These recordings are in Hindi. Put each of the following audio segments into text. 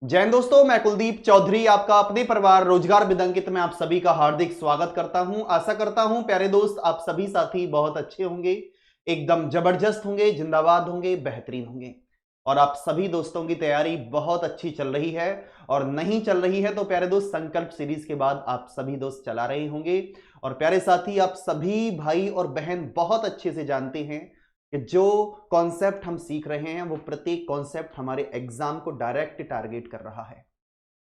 जैन दोस्तों, मैं कुलदीप चौधरी आपका अपने परिवार रोजगार विदंकित में आप सभी का हार्दिक स्वागत करता हूं। आशा करता हूं प्यारे दोस्त आप सभी साथी बहुत अच्छे होंगे, एकदम जबरदस्त होंगे, जिंदाबाद होंगे, बेहतरीन होंगे और आप सभी दोस्तों की तैयारी बहुत अच्छी चल रही है। और नहीं चल रही है तो प्यारे दोस्त संकल्प सीरीज के बाद आप सभी दोस्त चला रहे होंगे। और प्यारे साथी, आप सभी भाई और बहन बहुत अच्छे से जानते हैं कि जो कॉन्सेप्ट हम सीख रहे हैं वो प्रत्येक कॉन्सेप्ट हमारे एग्जाम को डायरेक्ट टारगेट कर रहा है।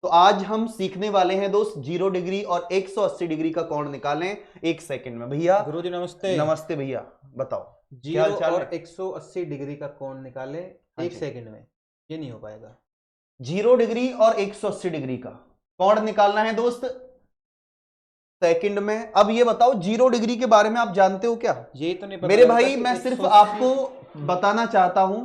तो आज हम सीखने वाले हैं दोस्त 0 डिग्री और 180 डिग्री का कोण निकालें 1 सेकंड में। भैया गुरुजी नमस्ते। नमस्ते भैया, बताओ क्या जीरो हाल चाल और है? 180 डिग्री का कोण निकाले हाँ 1 जी। सेकंड में, ये नहीं हो पाएगा। 0 डिग्री और 180 डिग्री का कोण निकालना है दोस्त सेकंड में। अब ये बताओ 0 डिग्री के बारे में आप जानते हो क्या? ये तो नहीं पता मेरे लगता भाई कि मैं सिर्फ 180 आपको बताना चाहता हूं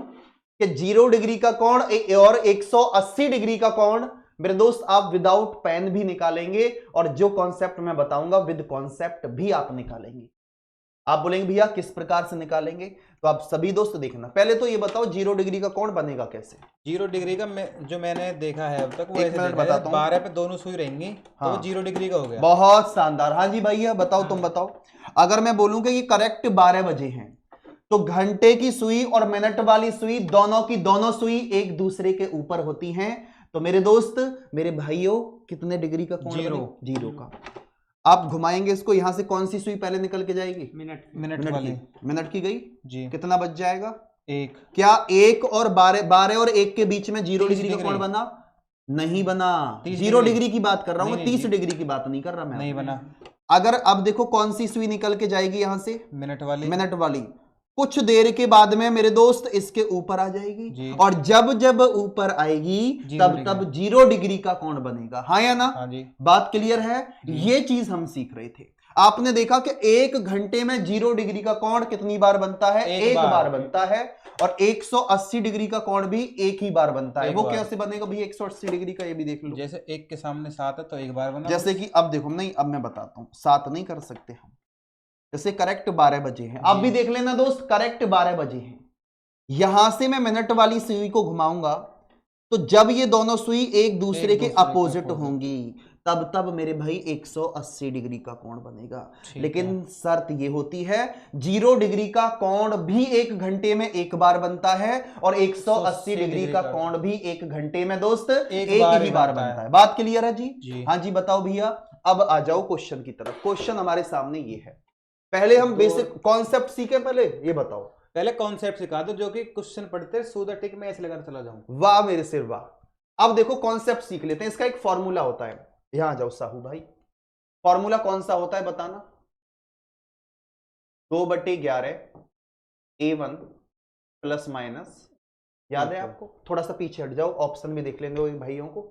कि 0 डिग्री का कोण और 180 डिग्री का कोण मेरे दोस्त आप विदाउट पेन भी निकालेंगे और जो कॉन्सेप्ट मैं बताऊंगा विद कॉन्सेप्ट भी आप निकालेंगे। आप बोलेंगे भैया किस प्रकार से निकालेंगे, तो आप सभी दोस्त देखना। पहले तो ये बताओ 0 डिग्री का कोण बनेगा कैसे? 0 डिग्री का जो मैंने देखा है अब तक वो एक ऐसे मिनट देखा है, बताता हूं। 12 पे दोनों सुई रहेंगी तो हाँ, वो 0 डिग्री का हो गया। बहुत शानदार। हाँ जी भैया बताओ, तुम हाँ। बताओ। अगर मैं बोलूं कि ये करेक्ट 12 बजे हैं तो घंटे की सुई और मिनट वाली सुई दोनों की दोनों सुई एक दूसरे के ऊपर होती हैं। तो मेरे दोस्त मेरे भाइयों कितने डिग्री का कोण जीरो। बनेगा? 0 का। आप घुमाएंगे इसको, यहां से कौन सी सुई पहले निकल के जाएगी? मिनट मिनट वाली की। मिनट की गई जी। कितना बच जाएगा? एक क्या 1 और 12 12 और 1 के बीच में 0 30 डिग्री का कोण डिग्री बना? नहीं बना। 30 0 डिग्री डिग्री की बात कर रहा हूं मैं, नहीं 30 डिग्री की बात नहीं कर रहा मैं। नहीं बना। अगर अब देखो कौन सी सुई निकल के जाएगी यहां से? मिनट वाली। मिनट वाली। कुछ देर के बाद में मेरे दोस्त इसके ऊपर आ जाएगी जी। और जब जब ऊपर आएगी 0 तब तब डिग्री। 0 डिग्री का कोण बनेगा। हाँ या ना? हाँ जी। बात क्लियर है? जी। ये चीज हम सीख रहे थे। आपने देखा कि 1 घंटे में 0 डिग्री का कोण कितनी बार बनता है? एक बार बनता है। और 180 डिग्री का कोण भी एक ही बार बनता है। एक वो बार। कैसे बनेगा भैया 180 डिग्री का? ये भी देख लो। जैसे 1 के सामने 7 है तो एक बार बना। जैसे कि अब देखो, नहीं अब मैं बताता हूं, 7 नहीं कर सकते हम। जैसे करेक्ट 12 बजे हैं, आप भी देख लेना दोस्त, करेक्ट 12 बजे हैं। यहां से मैं मिनट वाली सुई को घुमाऊंगा तो जब ये दोनों सुई एक दूसरे के अपोजिट होंगी तब तब मेरे भाई 180 डिग्री का कोण बनेगा। लेकिन शर्त ये होती है 0 डिग्री का कोण भी 1 घंटे में एक बार बनता है और 180 डिग्री का कोण भी 1 घंटे में दोस्त एक ही बार बनता है। बात क्लियर है जी? हाँ जी बताओ भैया। अब आ जाओ क्वेश्चन की तरफ। क्वेश्चन हमारे सामने ये है। पहले हम बेसिक कॉन्सेप्ट सीखे, पहले ये बताओ। पहले कॉन्सेप्ट सिखा दो जो कि क्वेश्चन पढ़ते सो दैट टिक मैं ऐसे लगाकर चला जाऊं। वाह मेरे सिर वाह। अब देखो कॉन्सेप्ट सीख लेते हैं। इसका एक फॉर्मूला होता है। यहां जाओ साहू भाई, फॉर्मूला कौन सा होता है बताना? 2/11 A1 प्लस माइनस। याद है आपको? थोड़ा सा पीछे हट जाओ, ऑप्शन भी देख लेंगे भाइयों को।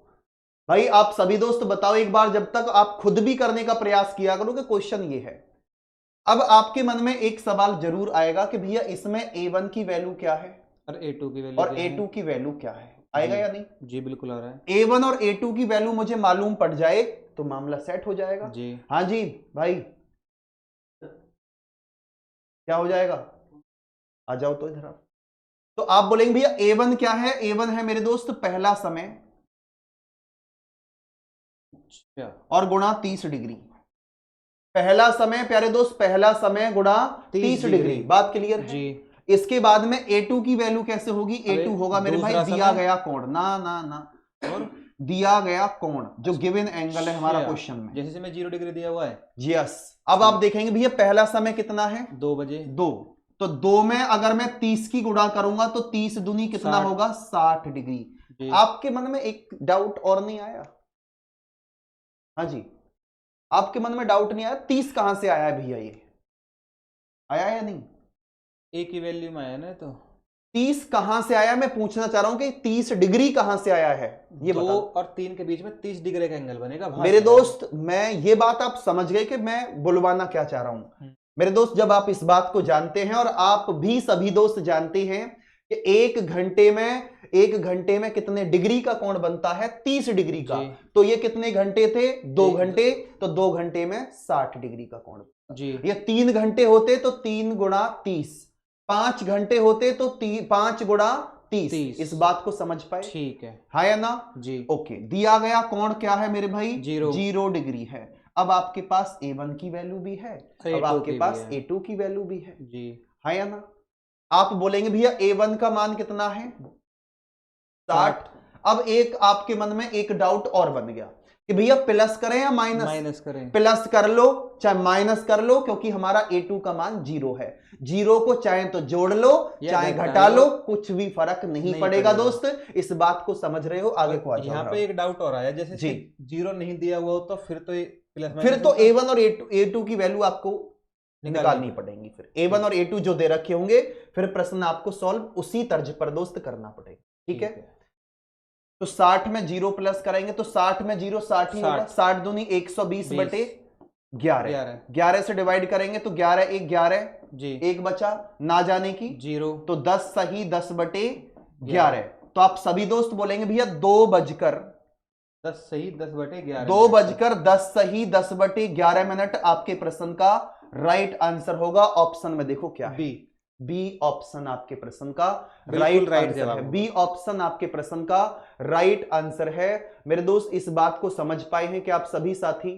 भाई आप सभी दोस्त बताओ एक बार, जब तक आप खुद भी करने का प्रयास किया करो कि क्वेश्चन ये है। अब आपके मन में एक सवाल जरूर आएगा कि भैया इसमें A1 की वैल्यू क्या है और A2 की वैल्यू और A2 की वैल्यू क्या है? आएगा या नहीं? जी बिल्कुल आ रहा है। A1 और A2 की वैल्यू मुझे मालूम पड़ जाए तो मामला सेट हो जाएगा जी। हाँ जी भाई, क्या हो जाएगा? आ जाओ तो इधर। तो आप बोलेंगे भैया A1 क्या है? A1 है मेरे दोस्त पहला समय और गुणा 30 डिग्री। पहला समय प्यारे दोस्त, पहला समय गुणा 30 डिग्री। बात क्लियर है जी? इसके बाद में A2 की वैल्यू कैसे होगी? A2 होगा मेरे भाई दिया गया कोण। ना ना ना, और दिया गया कोण जो गिवन एंगल है हमारा क्वेश्चन में। जैसे में 0 डिग्री दिया हुआ है। यस। अब आप देखेंगे भैया पहला समय कितना है? 2 बजे। 2। तो 2 में अगर मैं 30 की गुणा करूंगा तो 30 दूनी कितना होगा? 60 डिग्री। आपके मन में एक डाउट और नहीं आया? हाँ जी, आपके मन में डाउट नहीं आया 30 कहां से आया है भैया? ये आया या नहीं? एक ही वैल्यू में आया ना, तो 30 कहां से आया? मैं पूछना चाह रहा हूं कि 30 डिग्री कहां से आया है ये 2 और 3 के बीच में 30 डिग्री का एंगल बनेगा। मेरे दोस्त मैं ये बात आप समझ गए कि मैं बुलवाना क्या चाह रहा हूं। मेरे दोस्त जब आप इस बात को जानते हैं और आप भी सभी दोस्त जानते हैं कि एक घंटे में कितने डिग्री का कोण बनता है? 30 डिग्री का। तो ये कितने घंटे थे? 2 घंटे। तो 2 घंटे में 60 डिग्री का कोण जी। ये 3 घंटे होते तो 3 गुणा 30। 5 घंटे होते तो 5 गुणा 30। 30। इस बात को समझ पाए? ठीक है या ना जी। ओके। दिया गया कोण क्या है मेरे भाई? 0 डिग्री है। अब आपके पास A1 की वैल्यू भी है, अब आपके पास A2 की वैल्यू भी है जी। है या ना? आप बोलेंगे भैया A1 का मान कितना है? 60। अब एक आपके मन में एक डाउट और बन गया कि भैया प्लस करें या माइनस करें? प्लस कर लो चाहे माइनस कर लो, क्योंकि हमारा A2 का मान 0 है। 0 को चाहे तो जोड़ लो चाहे घटा लो, कुछ भी फर्क नहीं पड़ेगा दोस्त। इस बात को समझ रहे हो? आगे को आ जाओ। यहाँ पे एक डाउट और आया, जैसे जी 0 नहीं दिया हुआ हो तो फिर तो फिर तो A1 और A2 की वैल्यू आपको निकालनी पड़ेंगी। फिर A1 और A2 जो दे रखे होंगे, फिर प्रश्न आपको सॉल्व उसी तर्ज पर दोस्त करना पड़ेगा। ठीक है, तो 60 में 0 प्लस करेंगे तो 60 में 0 60 ही होगा। 60 दूनी 120 बटे 11। 11 से डिवाइड करेंगे तो 11 1 11 जी, एक बचा ना जाने की 0, तो 10 सही 10 बटे 11। तो आप सभी दोस्त बोलेंगे भैया 2 बजकर 10 सही 10 बटे 11, 2 बजकर 10 सही 10 बटे 11 मिनट आपके प्रश्न का राइट आंसर होगा। ऑप्शन में देखो क्या है? बी ऑप्शन आपके प्रश्न का राइट आंसर है। बी ऑप्शन आपके प्रश्न का राइट आंसर है। मेरे दोस्त इस बात को समझ पाए हैं कि आप सभी साथी,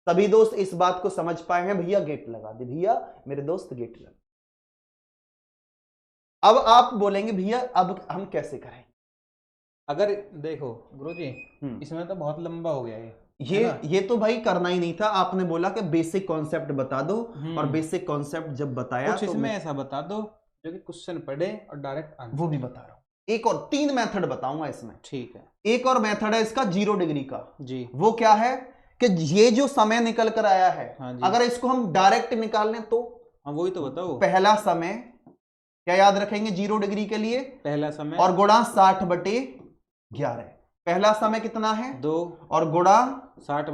सभी दोस्त इस बात को समझ पाए हैं? भैया गेट लगा दे, भैया मेरे दोस्त गेट लगा। अब आप बोलेंगे भैया अब हम कैसे करें? अगर देखो गुरुजी, इसमें तो बहुत लंबा हो गया ये तो भाई करना ही नहीं था। आपने बोला कि बेसिक कॉन्सेप्ट बता दो, और बेसिक कॉन्सेप्ट जब बताया कुछ इसमें ऐसा बता दो जो कि क्वेश्चन पढ़े और डायरेक्ट आंसर। वो भी बता रहा हूं। एक और 3 मेथड बताऊंगा इसमें। ठीक है। एक और मेथड है इसका 0 डिग्री का जी। वो क्या है कि ये जो समय निकल कर आया है, अगर इसको हम डायरेक्ट निकाल लें तो वही तो बताओ। पहला समय क्या याद रखेंगे 0 डिग्री के लिए? पहला समय और गुणा 60 बटे 11। पहला समय कितना है? 2 और गुणा 60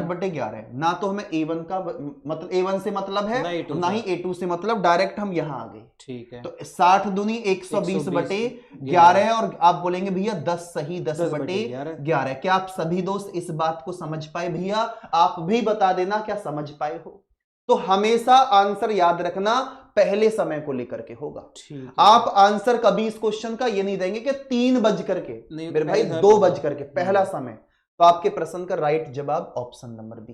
बटे 11। ना तो हमें A1 का मतलब A1 से मतलब है ना ही A2 से मतलब, डायरेक्ट हम यहां आ गए। ठीक है, तो 60 दूनी 120 बटे 11 और आप बोलेंगे भैया 10 सही 10 बटे 11। क्या आप सभी दोस्त इस बात को समझ पाए? भैया आप भी बता देना क्या समझ पाए हो। तो हमेशा आंसर याद रखना पहले समय को लेकर के होगा। आप आंसर कभी इस क्वेश्चन का ये नहीं देंगे कि 3 बज करके, मेरे भाई 2 बज करके पहला समय। तो आपके प्रश्न का राइट जवाब ऑप्शन नंबर बी।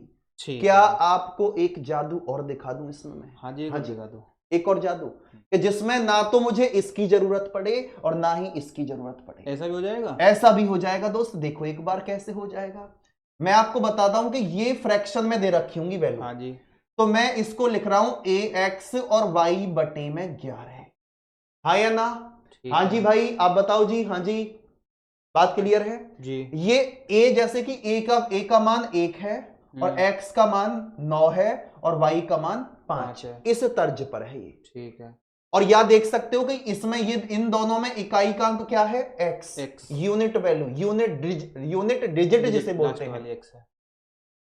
क्या आपको एक जादू और दिखा दूं इसमें? हाँ जी, दिखा दो। एक और जादू कि जिसमें ना तो मुझे इसकी जरूरत पड़े और ना ही इसकी जरूरत पड़े। ऐसा भी हो जाएगा? ऐसा भी हो जाएगा दोस्त। देखो एक बार कैसे हो जाएगा। मैं आपको बताता हूं कि ये फ्रैक्शन में दे रखी होंगी वैल्यू। हाँ जी, तो मैं इसको लिख रहा हूं ax और y बटे में 11। हाँ या ना? हाँ जी भाई आप बताओ जी। हाँ जी, बात क्लियर है जी। ये a जैसे कि a का मान 1 है और x का मान 9 है और y का मान 5 है। इस तर्ज पर है ये। ठीक है, और यहां देख सकते हो कि इसमें ये इन दोनों में इकाई का अंक क्या है? x। Unit value, unit digit जिसे बोलते हैं।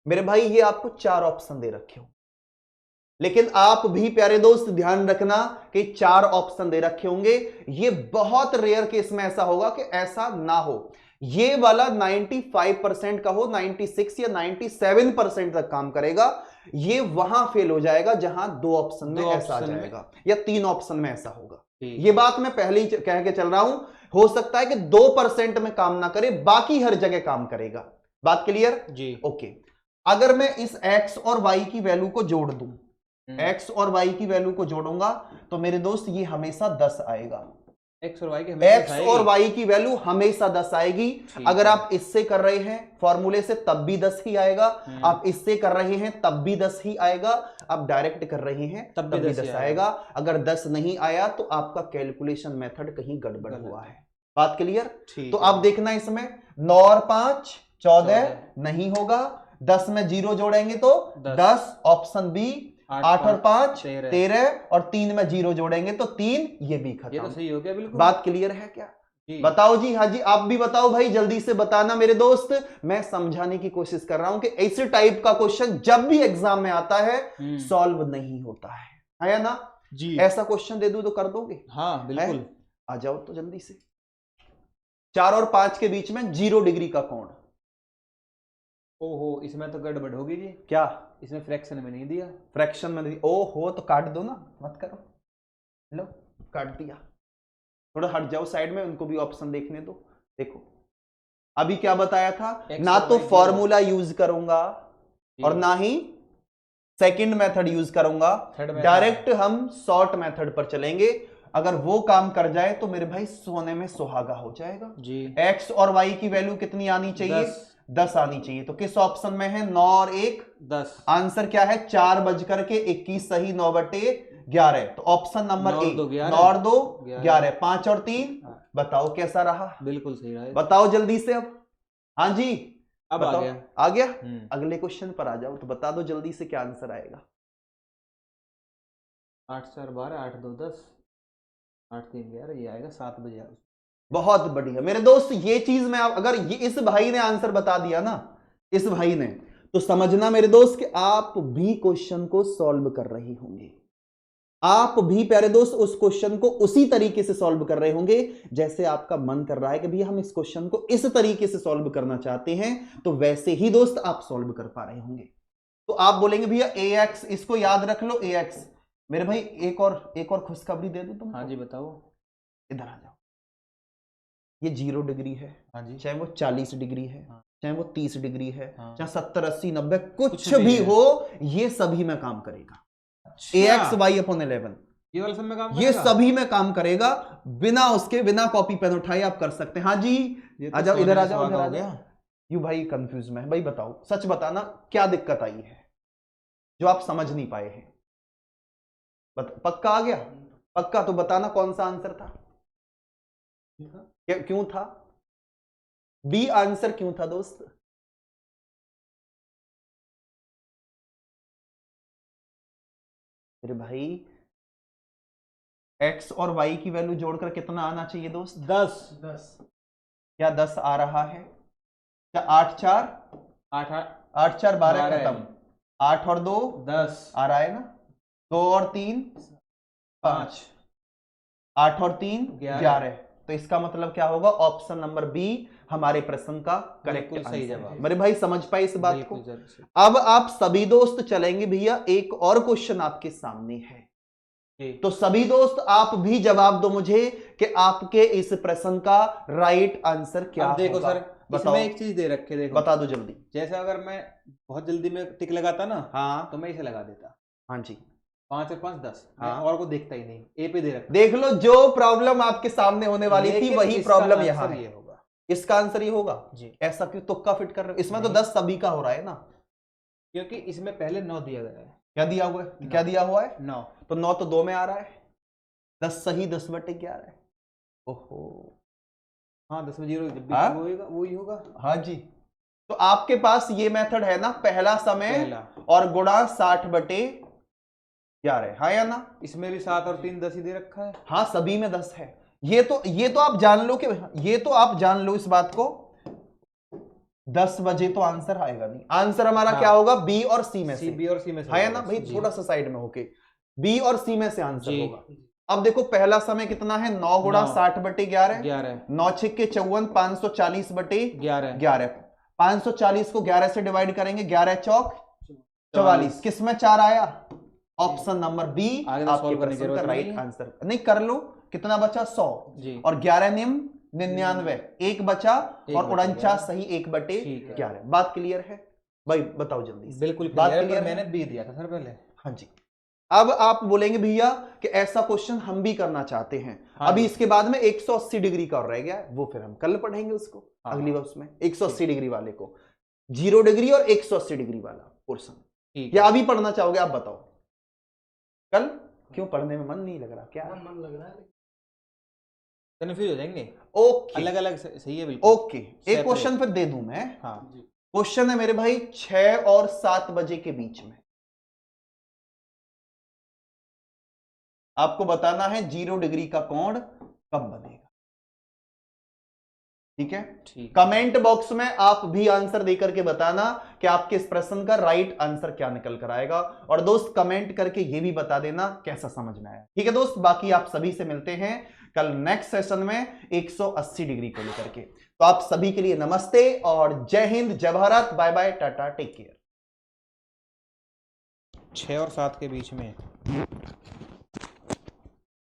मेरे भाई ये आपको 4 ऑप्शन दे रखे हो, लेकिन आप भी प्यारे दोस्त ध्यान रखना कि 4 ऑप्शन दे रखे होंगे। ये बहुत रेयर केस में ऐसा होगा कि ऐसा ना हो। ये वाला 95% का हो, 96 या 97% तक काम करेगा। ये वहां फेल हो जाएगा जहां 2 ऑप्शन में ऐसा आ जाएगा या 3 ऑप्शन में ऐसा होगा। ये बात मैं पहले ही कह के चल रहा हूं। हो सकता है कि 2% में काम ना करे, बाकी हर जगह काम करेगा। बात क्लियर जी? ओके, अगर मैं इस x और y की वैल्यू को जोड़ दूं, x और y की वैल्यू को जोड़ूंगा तो मेरे दोस्त ये हमेशा 10 आएगा। x और y की वैल्यू हमेशा 10 आएगी। अगर आप इससे कर रहे हैं फॉर्मूले से तब भी 10 ही आएगा, आप इससे कर रहे हैं तब भी 10 ही आएगा, आप डायरेक्ट कर रहे हैं तब भी 10 आएगा। अगर 10 नहीं आया तो आपका कैलकुलेशन मेथड कहीं गड़बड़ हुआ है। बात क्लियर? तो आप देखना इसमें 9 और 5 14 नहीं होगा। 10 में 0 जोड़ेंगे तो 10, ऑप्शन बी। 8 और 5 13 और 3 में 0 जोड़ेंगे तो 3, ये भी खत्म। ये तो सही हो गया बिल्कुल। बात क्लियर है क्या जी? बताओ जी। हाँ जी, आप भी बताओ भाई, जल्दी से बताना मेरे दोस्त। मैं समझाने की कोशिश कर रहा हूं कि ऐसे टाइप का क्वेश्चन जब भी एग्जाम में आता है सॉल्व नहीं होता है या ना जी? ऐसा क्वेश्चन दे दूं तो कर दोगे? हाँ बिल्कुल। आ जाओ तो जल्दी से। 4 और 5 के बीच में 0 डिग्री का कोण। ओहो, इसमें तो गड़बड़ होगी जी। क्या? इसमें फ्रैक्शन में नहीं दिया। फ्रैक्शन में नहीं? ओहो, तो काट दो ना, मत करो। लो काट दिया। थोड़ा हट जाओ साइड में, उनको भी ऑप्शन देखने दो। देखो अभी क्या बताया था, X ना और तो Y फॉर्मूला यूज करूंगा और ना ही सेकंड मेथड यूज करूंगा, डायरेक्ट हम शॉर्ट मेथड पर चलेंगे। अगर वो काम कर जाए तो मेरे भाई सोने में सुहागा हो जाएगा जी। एक्स और वाई की वैल्यू कितनी आनी चाहिए? 10 आनी चाहिए। तो किस ऑप्शन में है? 9 और 1 10। आंसर क्या है? 4:21 सही, 9/11। तो ऑप्शन नंबर ए, 9 और 2 11, 5 और 3। बताओ कैसा रहा? बिल्कुल सही रहा। बताओ जल्दी से अब। हाँ जी अब बताओ, आ गया। अगले क्वेश्चन पर आ जाओ, तो बता दो जल्दी से क्या आंसर आएगा। 8 4 12, 8 2 10, 8 3 11, ये आएगा 7 बजे। बहुत बढ़िया मेरे दोस्त, ये चीज में अगर ये इस भाई ने आंसर बता दिया ना, इस भाई ने, तो समझना मेरे दोस्त कि आप भी क्वेश्चन को सॉल्व कर रहे होंगे। आप भी प्यारे दोस्त उस क्वेश्चन को उसी तरीके से सॉल्व कर रहे होंगे जैसे आपका मन कर रहा है कि भैया हम इस क्वेश्चन को इस तरीके से सॉल्व करना चाहते हैं, तो वैसे ही दोस्त आप सॉल्व कर पा रहे होंगे। तो आप बोलेंगे भैया ax, इसको याद रख लो ax। मेरे भाई एक और खुशखबरी दे दूं तुमको? हाँ जी बताओ। इधर आ जाओ। ये 0 डिग्री है, हाँ जी। चाहे वो 40 डिग्री है, हाँ। चाहे वो 30 डिग्री है, हाँ। चाहे 70 80 90 कुछ भी भी हो, ये सभी में काम करेगा। ax y/11 ये वाला सब में काम ये करेगा? सभी में काम करेगा, बिना उसके, बिना कॉपी पेन उठाए आप कर सकते हैं। हाँ जी आ जाओ, इधर आ जाओ, इधर आ जाओ। यू भाई कंफ्यूज में है भाई, बताओ सच बताना क्या दिक्कत आई है जो आप समझ नहीं पाए हैं? पक्का आ गया? पक्का? तो बताना कौन सा आंसर था, क्यों था बी आंसर, क्यों था दोस्त? मेरे भाई x और y की वैल्यू जोड़कर कितना आना चाहिए दोस्त? 10। क्या 10 आ रहा है? क्या 8 4 12 खत्म, 8 और 2 10 आ रहा है ना, 2 और 3 5, 8 और 3 11। तो इसका मतलब क्या होगा? ऑप्शन नंबर बी हमारे प्रश्न का करेक्ट सही जवाब। मेरे भाई समझ पाए इस बात को? अब आप सभी दोस्त चलेंगे भैया, एक और क्वेश्चन आपके सामने है, तो सभी दोस्त आप भी जवाब दो मुझे कि आपके इस प्रश्न का राइट आंसर क्या होगा। देखो सर, इसमें एक चीज दे रखे, देखो बता दो जल्दी। जैसे अगर मैं बहुत जल्दी में टिक लगाता ना, हाँ तो मैं इसे लगा देता। हाँ जी, 5 और 5 10। हाँ। और को देखता ही नहीं, ए पे दे रखा। देख लो, जो प्रॉब्लम आपके सामने होने वाली थी वही प्रॉब्लम यहाँ है। होगा, इसका आंसर ये होगा जी। ऐसा क्यों तुक्का फिट कर रहे हो? इसमें तो 10 सभी का हो रहा है ना, क्योंकि इसमें पहले 9 दिया गया है। क्या दिया हुआ है? क्या दिया हुआ है? 9। तो 9 तो 2 में आ रहा है, 10 सही, 10/11 है। ओहो हाँ 10 में 0 वही होगा। हाँ जी। तो आपके पास ये मेथड है ना, पहला समय और गुणा 60/11, हाँ या ना? इसमें भी 7 और 3 10 ही दे रखा है। हाँ सभी में 10 है। ये तो आप जान लो कि ये तो आप जान लो इस बात को, 10 बजे तो आंसर आएगा नहीं। आंसर हमारा क्या होगा? बी और सी में से, बी और सी में से, हाँ या ना भाई? थोड़ा सा साइड में होके बी और सी में से आंसर होगा। अब देखो पहला समय कितना है? 9 गुणा 60/11, 9 6 54, 540/11। 540 को 11 से डिवाइड करेंगे, 11 चौक 44। किसमें 4 आया? ऑप्शन नंबर बी आपके प्रश्न का राइट आंसर। नहीं कर लो, कितना बचा? 100 और 11 निम 99, एक बचा और 49 सही, 1/11। बात क्लियर है भाई? बताओ जल्दी। बिल्कुल बात क्लियर। मैंने बी दिया था सर पहले। हाँ जी। अब आप बोलेंगे भैया कि ऐसा क्वेश्चन हम भी करना चाहते हैं। हाँ अभी इसके बाद में 180 डिग्री का और रह गया, वो फिर हम कल पढ़ेंगे उसको। हाँ। अगली बार उसमें 180 डिग्री वाले को, 0 डिग्री और 180 डिग्री वाला पोर्शन, या अभी पढ़ना चाहोगे? आप बताओ। कल? क्यों पढ़ने में मन नहीं लग रहा? क्या मन लग रहा है? कंफ्यूज हो जाएंगे। ओके, अलग अलग सही है बिल्कुल। ओके, एक क्वेश्चन फिर दे दूं मैं। हाँ क्वेश्चन है मेरे भाई 6 और 7 बजे के बीच में, आपको बताना है 0 डिग्री का कोण कब बनेगा। ठीक है? कमेंट बॉक्स में आप भी आंसर देकर के बताना कि आपके इस प्रश्न का राइट आंसर क्या निकल कर आएगा। और दोस्त कमेंट करके ये भी बता देना कैसा समझ में आया। ठीक है दोस्त, बाकी आप सभी से मिलते हैं कल नेक्स्ट सेशन में 180 डिग्री को लेकर के। तो आप सभी के लिए नमस्ते और जय हिंद, जय Bharat, bye bye, tata, take care. 6 और 7 के बीच में